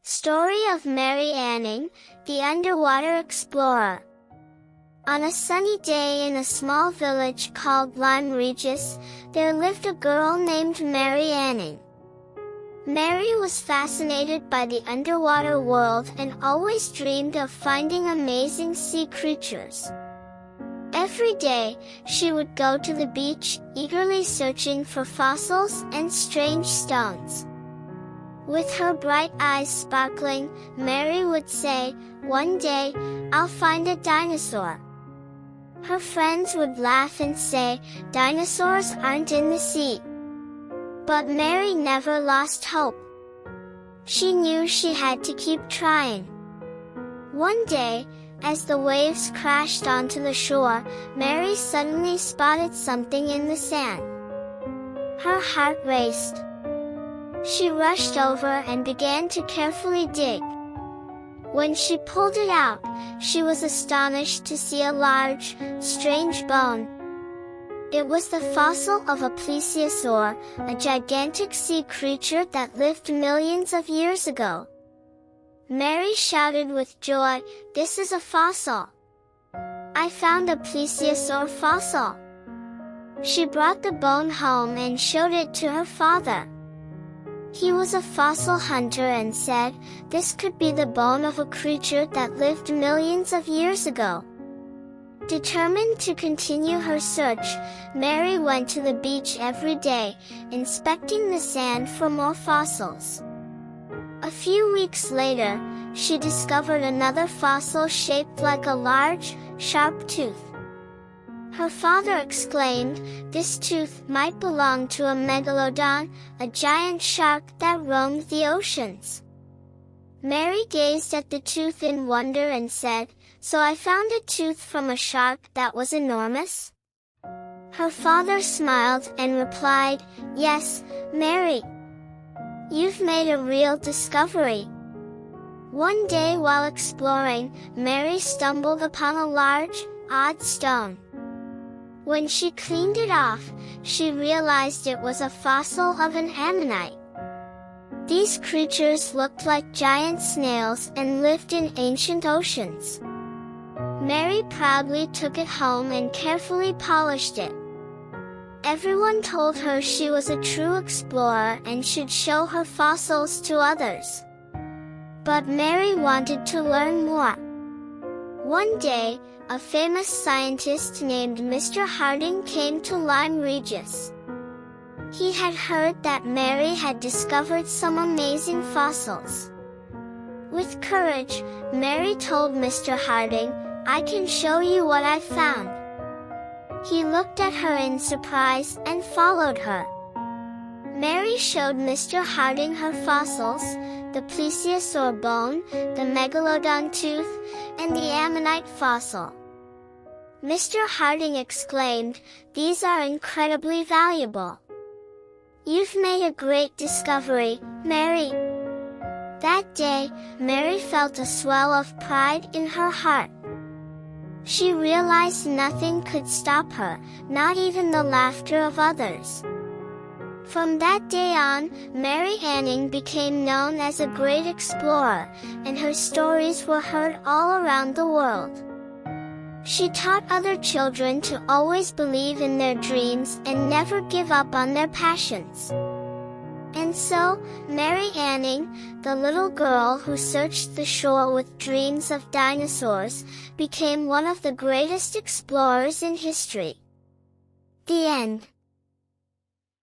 Story of Mary Anning, the underwater explorer. On a sunny day in a small village called Lyme Regis, there lived a girl named Mary Anning. Mary was fascinated by the underwater world and always dreamed of finding amazing sea creatures. Every day, she would go to the beach, eagerly searching for fossils and strange stones. With her bright eyes sparkling, Mary would say, "One day, I'll find a dinosaur." Her friends would laugh and say, "Dinosaurs aren't in the sea." But Mary never lost hope. She knew she had to keep trying. One day, as the waves crashed onto the shore, Mary suddenly spotted something in the sand. Her heart raced. She rushed over and began to carefully dig. When she pulled it out, she was astonished to see a large, strange bone. It was the fossil of a plesiosaur, a gigantic sea creature that lived millions of years ago. Mary shouted with joy, "This is a fossil! I found a plesiosaur fossil!" She brought the bone home and showed it to her father. He was a fossil hunter and said, "This could be the bone of a creature that lived millions of years ago." Determined to continue her search, Mary went to the beach every day, inspecting the sand for more fossils. A few weeks later, she discovered another fossil shaped like a large, sharp tooth. Her father exclaimed, "This tooth might belong to a megalodon, a giant shark that roamed the oceans." Mary gazed at the tooth in wonder and said, "So I found a tooth from a shark that was enormous?" Her father smiled and replied, "Yes, Mary. You've made a real discovery." One day while exploring, Mary stumbled upon a large, odd stone. When she cleaned it off, she realized it was a fossil of an ammonite. These creatures looked like giant snails and lived in ancient oceans. Mary proudly took it home and carefully polished it. Everyone told her she was a true explorer and should show her fossils to others. But Mary wanted to learn more. One day, a famous scientist named Mr. Harding came to Lyme Regis. He had heard that Mary had discovered some amazing fossils. With courage, Mary told Mr. Harding, "I can show you what I found." He looked at her in surprise and followed her. Mary showed Mr. Harding her fossils, the plesiosaur bone, the megalodon tooth, and the ammonite fossil. Mr. Harding exclaimed, "These are incredibly valuable. You've made a great discovery, Mary." That day, Mary felt a swell of pride in her heart. She realized nothing could stop her, not even the laughter of others. From that day on, Mary Anning became known as a great explorer, and her stories were heard all around the world. She taught other children to always believe in their dreams and never give up on their passions. And so, Mary Anning, the little girl who searched the shore with dreams of dinosaurs, became one of the greatest explorers in history. The end.